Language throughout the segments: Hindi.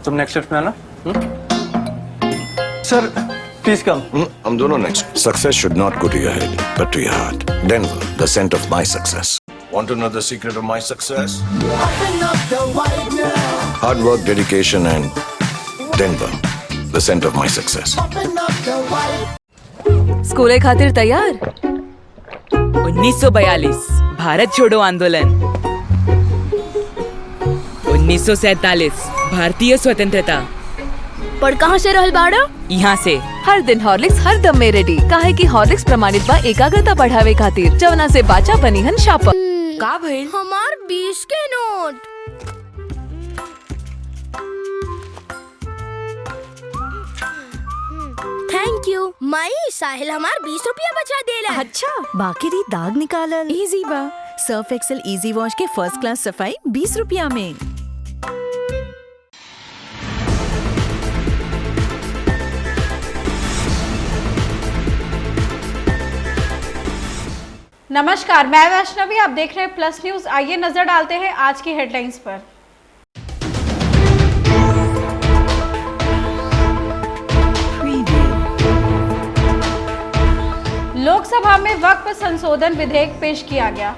तुम नेक्स्ट शिफ्ट में आना। Sir please come. हम दोनों next. Success should not go to your head, but to your heart. Denver, the scent of my success. Want to know the secret of my success? Hard work, dedication, and Denver, the scent of my success. स्कूले खातिर तैयार? 1942 भारत छोड़ो आंदोलन, 1947 भारतीय स्वतंत्रता। पर कहाँ से रहल बाड़ा? यहाँ से। हर दिन हॉर्लिक्स हर दम में रेडी, काहे कि हॉर्लिक्स प्रमाणित बा एकाग्रता बढ़ावे खातिर, जवना से बाचा बनी हन शापर। का भइल? हमार 20 के note. Thank you. My Sahil हमार 20 रुपया बचा देला। अच्छा, बाकी री दाग निकालल इजी बा। सर्फ एक्सेल इजी वॉश के फर्स्ट क्लास सफाई 20 रुपया में। नमस्कार, मैं वैष्णवी, आप देख रहे हैं प्लस न्यूज। आइए नजर डालते हैं आज की हेडलाइंस पर। लोकसभा में वक्फ संशोधन विधेयक पेश किया गया।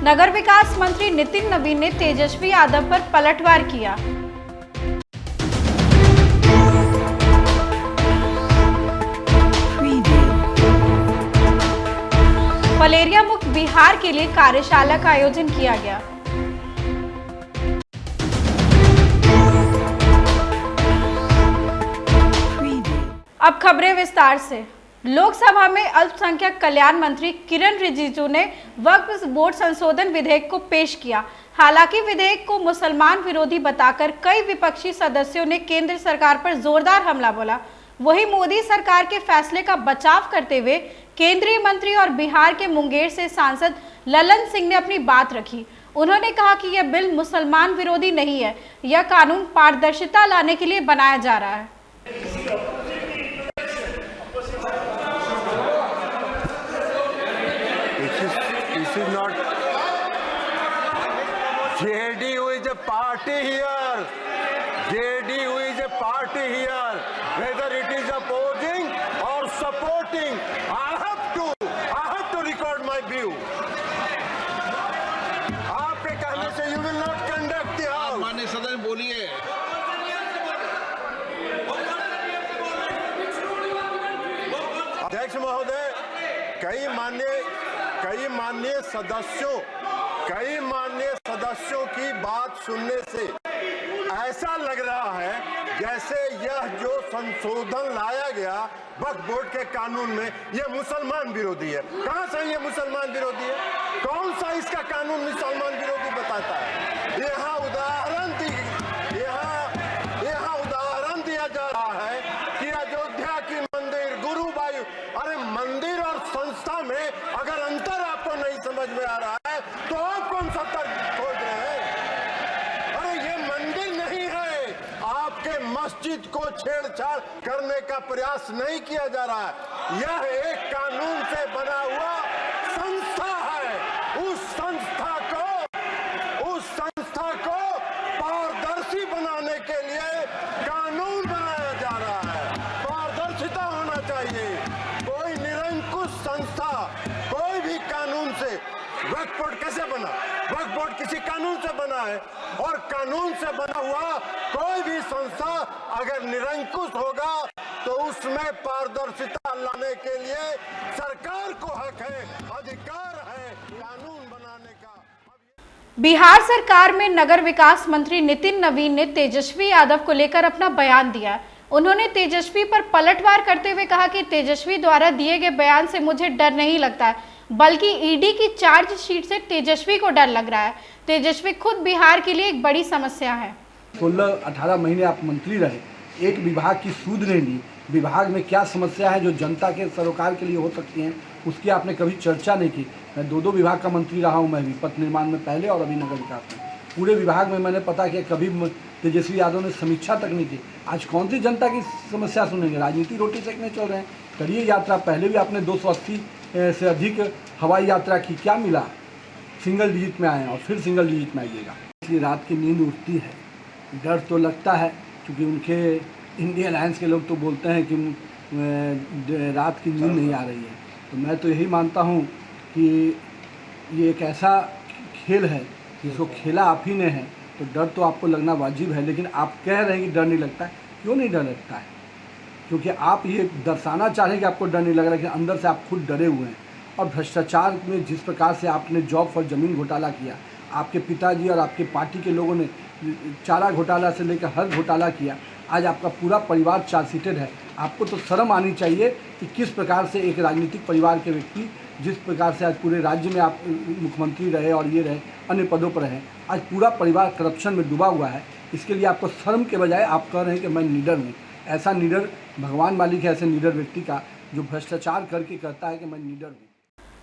नगर विकास मंत्री नितिन नवीन ने तेजस्वी यादव पर पलटवार किया। मलेरिया मुक्त बिहार के लिए कार्यशाला का आयोजन किया गया। अब खबरें विस्तार से। लोकसभा में अल्पसंख्यक कल्याण मंत्री किरण रिजिजू ने वक्फ बोर्ड संशोधन विधेयक को पेश किया। हालांकि विधेयक को मुसलमान विरोधी बताकर कई विपक्षी सदस्यों ने केंद्र सरकार पर जोरदार हमला बोला। वहीं मोदी सरकार के फैसले का बचाव करते हुए केंद्रीय मंत्री और बिहार के मुंगेर से सांसद ललन सिंह ने अपनी बात रखी। उन्होंने कहा कि यह बिल मुसलमान विरोधी नहीं है, यह कानून पारदर्शिता लाने के लिए बनाया जा रहा है। This is not JDU is a party here. JDU is a party here. Whether it is opposing or supporting, I have to record my view. आपके कहने से you will not conduct the house. माननीय सदस्य बोलिए। अध्यक्ष महोदय, कई माननीय सदस्यों की बात सुनने से ऐसा लग रहा है जैसे यह जो संशोधन लाया गया वक्फ बोर्ड के कानून में यह मुसलमान विरोधी है। कहां से ये मुसलमान विरोधी है? कौन सा इसका कानून मुसलमान विरोधी बताता है? यहाँ उदाहरण दिया जा रहा है कि अयोध्या की मंदिर गुरुबाई, अरे मंदिर और संस्था में अगर अंतर आपको नहीं समझ में आ रहा है तो आप कौन सा तर्क खोज रहे हैं? अरे ये मंदिर नहीं है, आपके मस्जिद को छेड़छाड़ करने का प्रयास नहीं किया जा रहा है। यह एक कानून से बना हुआ संस्था है। उस संस्था को पारदर्शी बनाने के लिए कानून बनाया जा रहा है। पारदर्शिता होना चाहिए। कोई निरंकुश संस्था कोई भी कानून से, वक्फ बोर्ड कैसे बना? वक्फ बोर्ड किसी कानून से बना है, और कानून से बना हुआ कोई भी संस्था अगर निरंकुश होगा तो उसमें पारदर्शिता लाने के लिए सरकार को हक है, अधिकार है कानून बनाने का। बिहार सरकार में नगर विकास मंत्री नितिन नवीन ने तेजस्वी यादव को लेकर अपना बयान दिया। उन्होंने तेजस्वी पर पलटवार करते हुए कहा कि तेजस्वी द्वारा दिए गए बयान से मुझे डर नहीं लगता है, बल्कि ईडी की चार्जशीट से तेजस्वी को डर लग रहा है। तेजस्वी खुद बिहार के लिए एक बड़ी समस्या है। 16-18 महीने आप मंत्री रहे, एक विभाग की सूद नहीं ली। विभाग में क्या समस्या है जो जनता के सरोकार के लिए हो सकती हैं, उसकी आपने कभी चर्चा नहीं की। मैं 2 विभाग का मंत्री रहा हूं, मैं भी पथ निर्माण में पहले और अभी नगर विकास में। पूरे विभाग में मैंने पता किया, कभी तेजस्वी यादव ने समीक्षा तक नहीं की। आज कौन सी जनता की समस्या सुनेंगे? राजनीति रोटी सेकने चल रहे हैं। करिए यात्रा। पहले भी आपने 280 से अधिक हवाई यात्रा की, क्या मिला? सिंगल डिजिट में आए और फिर सिंगल डिजिट में आइएगा। इसलिए रात की नींद उठती है, डर तो लगता है, क्योंकि उनके इंडिया अलायंस के लोग तो बोलते हैं कि रात की नींद नहीं आ रही है। तो मैं तो यही मानता हूँ कि ये एक ऐसा खेल है जिसको खेला आप ही ने है, तो डर तो आपको लगना वाजिब है। लेकिन आप कह रहे हैं कि डर नहीं लगता है, क्यों नहीं डर लगता है? क्योंकि आप ये दर्शाना चाह रहे हैं कि आपको डर नहीं लग रहा, लेकिन अंदर से आप खुद डरे हुए हैं। और भ्रष्टाचार में जिस प्रकार से आपने जॉब फॉर ज़मीन घोटाला किया, आपके पिताजी और आपके पार्टी के लोगों ने चारा घोटाला से लेकर हर घोटाला किया, आज आपका पूरा परिवार चार्जशीटेड है। आपको तो शर्म आनी चाहिए कि किस प्रकार से एक राजनीतिक परिवार के व्यक्ति, जिस प्रकार से आज पूरे राज्य में आप मुख्यमंत्री रहे और ये रहे, अन्य पदों पर रहे, आज पूरा परिवार करप्शन में डूबा हुआ है। इसके लिए आपको शर्म के बजाय आप कह रहे हैं कि मैं निडर हूँ। ऐसा निडर भगवान मालिक है ऐसे निडर व्यक्ति का, जो भ्रष्टाचार करके कहता है कि मैं निडर हूँ।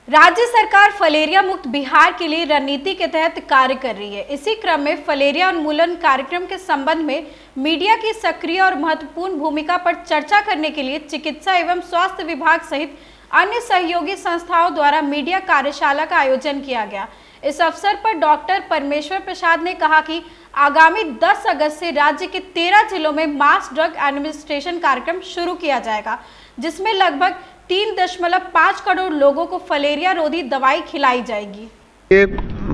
राज्य सरकार फलेरिया मुक्त बिहार के लिए रणनीति के तहत कार्य कर रही है। इसी क्रम में फलेरिया उन्मूलन कार्यक्रम के संबंध में मीडिया की सक्रिय और महत्वपूर्ण भूमिका पर चर्चा करने के लिए चिकित्सा एवं स्वास्थ्य विभाग सहित अन्य सहयोगी संस्थाओं द्वारा मीडिया कार्यशाला का आयोजन किया गया। इस अवसर पर डॉक्टर परमेश्वर प्रसाद ने कहा कि आगामी 10 अगस्त से राज्य के 13 जिलों में मास ड्रग एडमिनिस्ट्रेशन कार्यक्रम शुरू किया जाएगा, जिसमें लगभग 3.5 करोड़ लोगों को फलेरिया रोधी दवाई खिलाई जाएगी। ये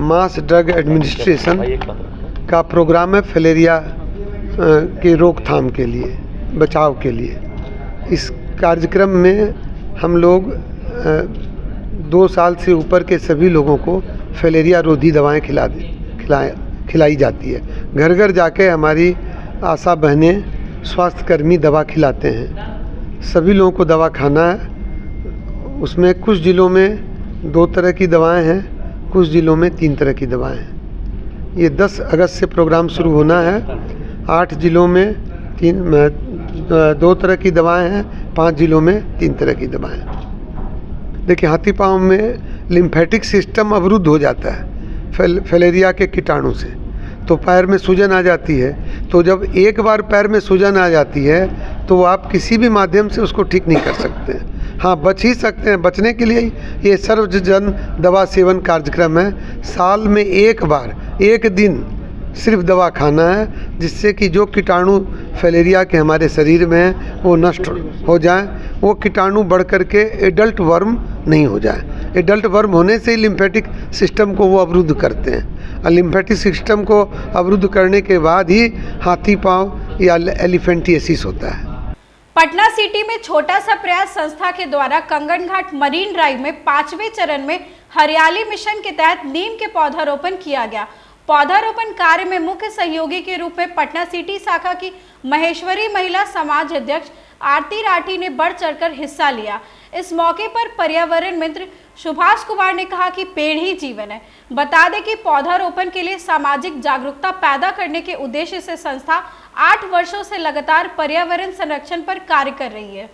मास ड्रग एडमिनिस्ट्रेशन का प्रोग्राम है फलेरिया की रोकथाम के लिए, बचाव के लिए। इस कार्यक्रम में हम लोग 2 साल से ऊपर के सभी लोगों को फलेरिया रोधी दवाएं खिलाई जाती है। घर घर जाके हमारी आशा बहनें, स्वास्थ्यकर्मी दवा खिलाते हैं। सभी लोगों को दवा खाना है। उसमें कुछ जिलों में 2 तरह की दवाएं हैं, कुछ जिलों में 3 तरह की दवाएं हैं। ये 10 अगस्त से प्रोग्राम शुरू होना है। 8 जिलों में 2 तरह की दवाएं हैं, 5 जिलों में 3 तरह की दवाएं हैं। देखिए, हाथी पाँव में लिम्फेटिक सिस्टम अवरुद्ध हो जाता है फलेरिया के कीटाणु से, तो पैर में सूजन आ जाती है। तो जब एक बार पैर में सूजन आ जाती है तो आप किसी भी माध्यम से उसको ठीक नहीं कर सकते हैं। हाँ, बच ही सकते हैं। बचने के लिए ये सर्वजन दवा सेवन कार्यक्रम है। साल में एक बार, एक दिन सिर्फ दवा खाना है, जिससे कि जो कीटाणु फलेरिया के हमारे शरीर में हैं वो नष्ट हो जाए। वो कीटाणु बढ़ कर के एडल्ट वर्म नहीं हो जाए। एडल्ट वर्म होने से ही लिम्फेटिक सिस्टम को वो अवरुद्ध करते हैं, और लिम्फेटिक सिस्टम को अवरुद्ध करने के बाद ही हाथी पाँव या एलिफेंटिएसिस होता है। पटना सिटी में छोटा सा प्रयास संस्था के द्वारा कंगन घाट मरीन ड्राइव में 5वें चरण में हरियाली मिशन के तहत नीम के पौधारोपण किया गया। पौधारोपण कार्य में मुख्य सहयोगी के रूप में पटना सिटी शाखा की महेश्वरी महिला समाज अध्यक्ष आरती राठी ने बढ़ चढ़कर हिस्सा लिया। इस मौके पर पर्यावरण मंत्री सुभाष कुमार ने कहा कि पेड़ ही जीवन है। बता दें कि पौधारोपण के लिए सामाजिक जागरूकता पैदा करने के उद्देश्य से संस्था 8 वर्षों से लगातार पर्यावरण संरक्षण पर कार्य कर रही है।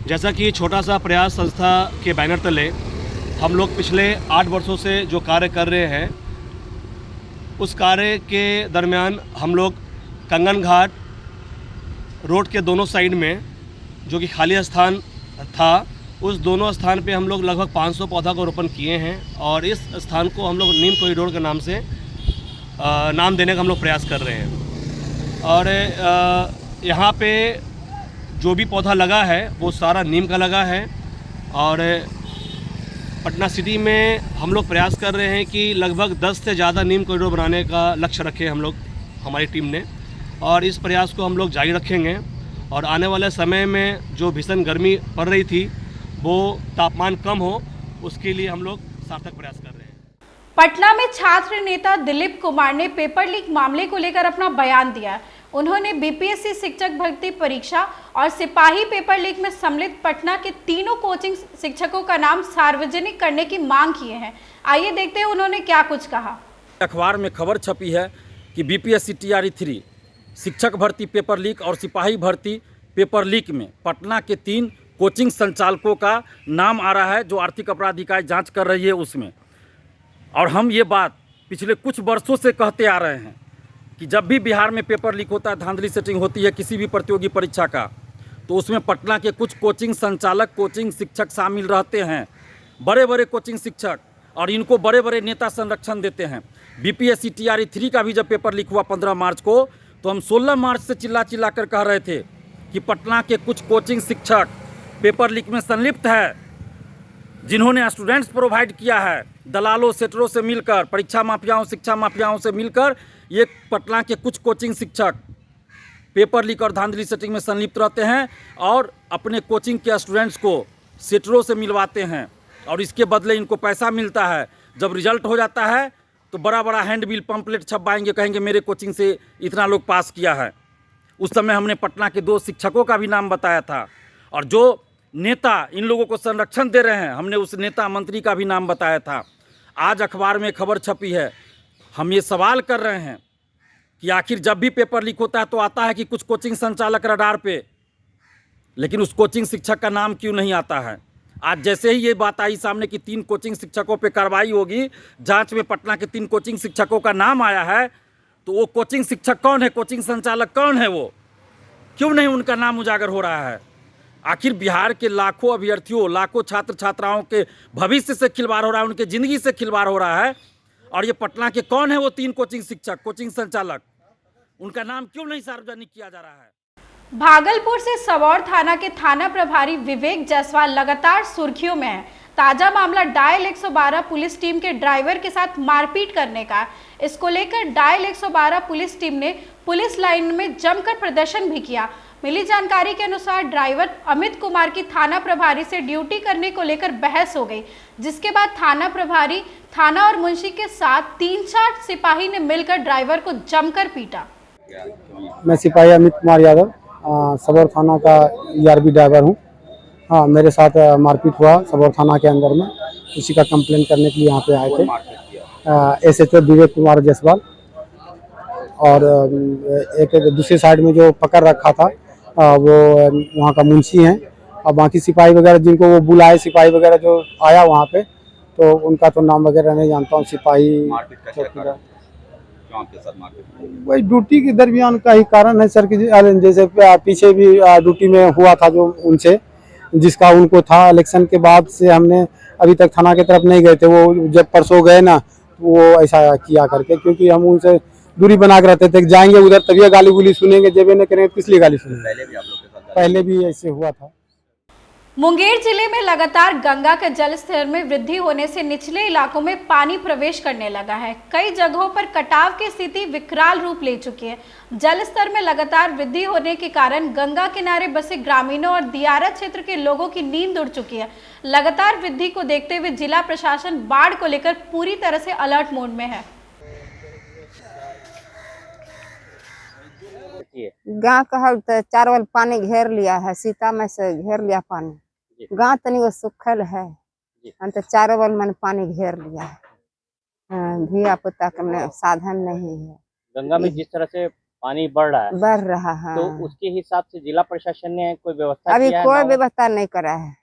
जैसा कि छोटा सा प्रयास संस्था के बैनर तले हम लोग पिछले 8 वर्षों से जो कार्य कर रहे हैं, उस कार्य के दरमियान हम लोग कंगन घाट रोड के दोनों साइड में जो कि खाली स्थान था, उस दोनों स्थान पे हम लोग लगभग 500 पौधा को रोपण किए हैं। और इस स्थान को हम लोग नीम कॉरिडोर के नाम से नाम देने का हम लोग प्रयास कर रहे हैं। और यहाँ पे जो भी पौधा लगा है वो सारा नीम का लगा है। और पटना सिटी में हम लोग प्रयास कर रहे हैं कि लगभग 10 से ज़्यादा नीम कॉरिडोर बनाने का लक्ष्य रखे हम लोग, हमारी टीम ने। और इस प्रयास को हम लोग जारी रखेंगे। और आने वाले समय में जो भीषण गर्मी पड़ रही थी वो तापमान कम हो, उसके लिए हम लोग सार्थक प्रयास कर रहे हैं। पटना में छात्र नेता दिलीप कुमार ने पेपर लीक मामले को लेकर अपना बयान दिया। उन्होंने बीपीएससी शिक्षक भर्ती परीक्षा और सिपाही पेपर लीक में सम्मिलित पटना के तीनों कोचिंग शिक्षकों का नाम सार्वजनिक करने की मांग किए हैं। आइए देखते हैं उन्होंने क्या कुछ कहा। अखबार में खबर छपी है कि बीपीएससी TRE 3 शिक्षक भर्ती पेपर लीक और सिपाही भर्ती पेपर लीक में पटना के 3 कोचिंग संचालकों का नाम आ रहा है, जो आर्थिक अपराध इकाई जाँच कर रही है। उसमें और हम ये बात पिछले कुछ वर्षों से कहते आ रहे हैं कि जब भी बिहार में पेपर लीक होता है, धांधली सेटिंग होती है किसी भी प्रतियोगी परीक्षा का, तो उसमें पटना के कुछ कोचिंग संचालक, कोचिंग शिक्षक शामिल रहते हैं, बड़े बड़े कोचिंग शिक्षक, और इनको बड़े बड़े नेता संरक्षण देते हैं। बीपीएससी टीआरई 3 का भी जब पेपर लीक हुआ 15 मार्च को, तो हम 16 मार्च से चिल्ला चिल्ला कर कह रहे थे कि पटना के कुछ कोचिंग शिक्षक पेपर लीक में संलिप्त है, जिन्होंने स्टूडेंट्स प्रोवाइड किया है, दलालों सेटरों से मिलकर, परीक्षा माफियाओं, शिक्षा माफियाओं से मिलकर ये पटना के कुछ कोचिंग शिक्षक पेपर लीक और धांधली सेटिंग में संलिप्त रहते हैं और अपने कोचिंग के स्टूडेंट्स को सेटरों से मिलवाते हैं और इसके बदले इनको पैसा मिलता है। जब रिजल्ट हो जाता है तो बड़ा बड़ा हैंडबिल पंपलेट छपवाएंगे, कहेंगे मेरे कोचिंग से इतना लोग पास किया है। उस समय हमने पटना के 2 शिक्षकों का भी नाम बताया था और जो नेता इन लोगों को संरक्षण दे रहे हैं, हमने उस नेता मंत्री का भी नाम बताया था। आज अखबार में खबर छपी है। हम ये सवाल कर रहे हैं कि आखिर जब भी पेपर लीक होता है तो आता है कि कुछ कोचिंग संचालक रडार पे, लेकिन उस कोचिंग शिक्षक का नाम क्यों नहीं आता है। आज जैसे ही ये बात आई सामने कि 3 कोचिंग शिक्षकों पे कार्रवाई होगी, जांच में पटना के 3 कोचिंग शिक्षकों का नाम आया है, तो वो कोचिंग शिक्षक कौन है, कोचिंग संचालक कौन है, वो क्यों नहीं उनका नाम उजागर हो रहा है। आखिर बिहार के लाखों अभ्यर्थियों, लाखों छात्र छात्राओं के भविष्य से खिलवाड़ हो रहा है, उनके ज़िंदगी से खिलवाड़ हो रहा है, और ये पटना के कौन है वो 3 कोचिंग शिक्षक, कोचिंग संचालक, उनका नाम क्यों नहीं सार्वजनिक किया जा रहा है। भागलपुर से सबौर थाना के थाना प्रभारी विवेक जायसवाल लगातार सुर्खियों में है। ताजा मामला डायल 112 पुलिस टीम के ड्राइवर के साथ मारपीट करने का है। इसको लेकर डायल 112 पुलिस टीम ने पुलिस लाइन में जमकर प्रदर्शन भी किया। मिली जानकारी के अनुसार ड्राइवर अमित कुमार की थाना प्रभारी से ड्यूटी करने को लेकर बहस हो गई, जिसके बाद थाना प्रभारी, थाना और मुंशी के साथ 3-4 सिपाही ने मिलकर ड्राइवर को जमकर पीटा। मैं सिपाही अमित कुमार यादव, सबौर थाना का ERB ड्राइवर हूँ। हाँ, मेरे साथ मारपीट हुआ सबौर थाना के अंदर में, उसी का कंप्लेन करने के लिए यहाँ पे आए थे। SHO विवेक कुमार जायसवाल और एक दूसरी साइड में जो पकड़ रखा था वो वहाँ का मुंशी हैं, और बाकी सिपाही वगैरह जिनको वो बुलाए, सिपाही वगैरह जो आया वहाँ पे, तो उनका तो नाम वगैरह नहीं जानता हूँ। सिपाही वही ड्यूटी के दरमियान का ही कारण है सर, कि जैसे पीछे भी ड्यूटी में हुआ था जो उनसे, जिसका उनको था। इलेक्शन के बाद से हमने अभी तक थाना की तरफ नहीं गए थे। वो जब परसों गए ना, वो ऐसा किया करके, क्योंकि हम उनसे दूरी बना के रहते थे, जाएंगे उधर तभी गाली गुली सुनेंगे, जब नहीं करेंगे किस लिए गाली सुनेंगे। पहले भी ऐसे हुआ था। मुंगेर जिले में लगातार गंगा के जलस्तर में वृद्धि होने से निचले इलाकों में पानी प्रवेश करने लगा है। कई जगहों पर कटाव की स्थिति विकराल रूप ले चुकी है। जलस्तर में लगातार वृद्धि होने के कारण गंगा किनारे बसे ग्रामीणों और दियारा क्षेत्र के लोगों की नींद उड़ चुकी है। लगातार वृद्धि को देखते हुए जिला प्रशासन बाढ़ को लेकर पूरी तरह से अलर्ट मोड में है। गाँव का तो चारों ओर पानी घेर लिया है, सीता में से घेर लिया पानी। गाँव तनी वो सुखल है, हम तो चारों ओर मैंने पानी घेर लिया है। धिया पुता का साधन नहीं है। गंगा में जिस तरह से पानी बढ़ रहा है तो उसके हिसाब से जिला प्रशासन ने कोई व्यवस्था अभी कोई व्यवस्था नहीं करा है।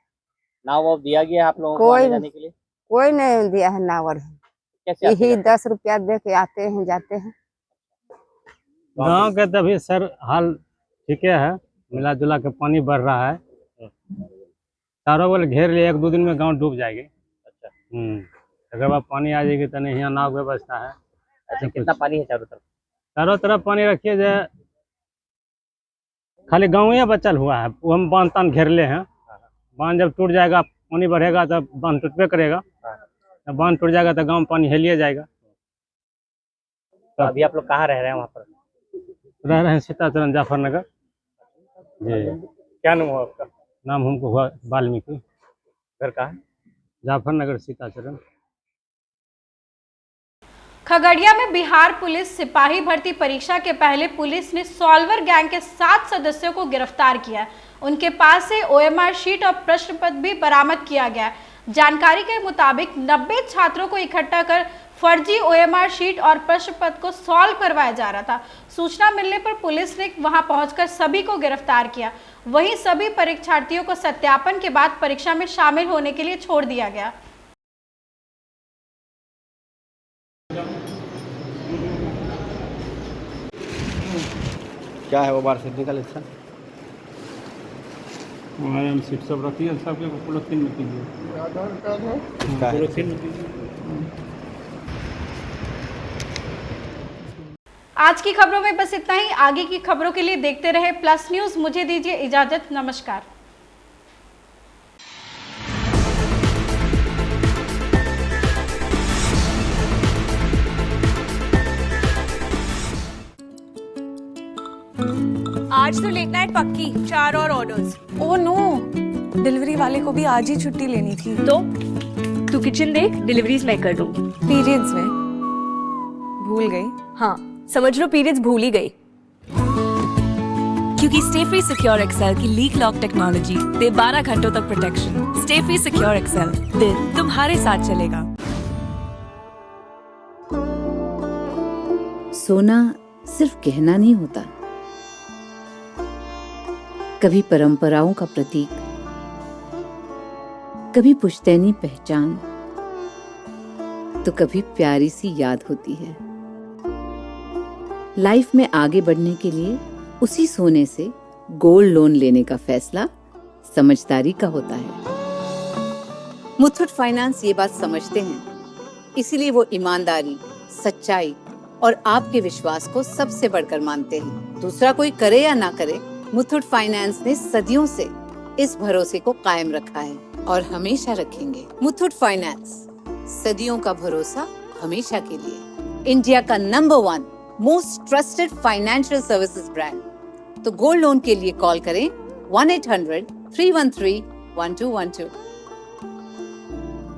नाव दिया गया है आप लोगों को आने जाने के लिए? कोई नहीं दिया है नाव। कैसे यही 10 रुपया दे के आते हैं जाते हैं। गांव के तभी सर हाल ठीक है, मिला जुला के पानी बढ़ रहा है, चारों ओर घेर लिए, 1-2 दिन में गांव डूब जाएगी। अच्छा। अगर बाद पानी आ जाएगी तो नहीं, यहाँ नाव व्यवस्था है। अच्छा, कितना पानी है चारों तरफ? चारों तरफ पानी रखिए, जो खाली गाँव ही बचल हुआ है, वो हम बांध तान घेर ले हैं। बांध जब टूट जाएगा, पानी बढ़ेगा तो बांध टूटबे करेगा, जब बांध टूट जाएगा तो गाँव में पानी हेलिए जाएगा। तो अभी आप लोग कहाँ रह रहे हैं? वहाँ पर रह रहे हैं सीताचरण जाफरनगर जी। क्या नाम हुआ आपका? नाम हमको हुआ वाल्मीकि। घर कहाँ है? जाफरनगर सीताचरण। खगड़िया में बिहार पुलिस सिपाही भर्ती परीक्षा के पहले पुलिस ने सॉल्वर गैंग के 7 सदस्यों को गिरफ्तार किया। उनके पास से OMR शीट और प्रश्न पत्र भी बरामद किया गया। जानकारी के मुताबिक 90 छात्रों को इकट्ठा कर फर्जी OMR शीट और प्रश्न पत्र को सॉल्व करवाया जा रहा था। सूचना मिलने पर पुलिस ने वहां पहुंचकर सभी को गिरफ्तार किया। वहीं सभी परीक्षार्थियों को सत्यापन के बाद परीक्षा में शामिल होने के लिए छोड़ दिया गया। क्या है वो वार्षिक निकल इसका? हमारे हम सीट सब रखी है, सबके पॉलिथीन में कीजिए। आधार कार्ड है इसका है। पॉलिथीन में कीजिए। आज की खबरों में बस इतना ही। आगे की खबरों के लिए देखते रहे प्लस न्यूज। मुझे दीजिए इजाजत। नमस्कार। आज तो लेट नाइट पक्की, 4 और ऑर्डर्स। ओह नो, डिलीवरी वाले को भी आज ही छुट्टी लेनी थी। तो तू किचन देख, डिलीवरीज मैं कर दूंगी। पीरियड्स में भूल गई। हाँ समझ लो पीरियड्स भूल ही गई। क्योंकि स्टे फ्री सिक्योर एक्सेल की लीक लॉक टेक्नोलॉजी दे 12 घंटों तक protection. Stayfree secure XL, दिल तुम्हारे साथ चलेगा। सोना सिर्फ गहना नहीं होता, कभी परंपराओं का प्रतीक, कभी पुश्तैनी पहचान, तो कभी प्यारी सी याद होती है। लाइफ में आगे बढ़ने के लिए उसी सोने से गोल्ड लोन लेने का फैसला समझदारी का होता है। मुथूट फाइनेंस ये बात समझते हैं, इसीलिए वो ईमानदारी, सच्चाई और आपके विश्वास को सबसे बढ़कर मानते हैं। दूसरा कोई करे या ना करे, मुथूट फाइनेंस ने सदियों से इस भरोसे को कायम रखा है और हमेशा रखेंगे। मुथूट फाइनेंस, सदियों का भरोसा हमेशा के लिए। इंडिया का number 1 most trusted financial services brand. तो गोल्ड लोन के लिए कॉल करें 1-800-313-1212।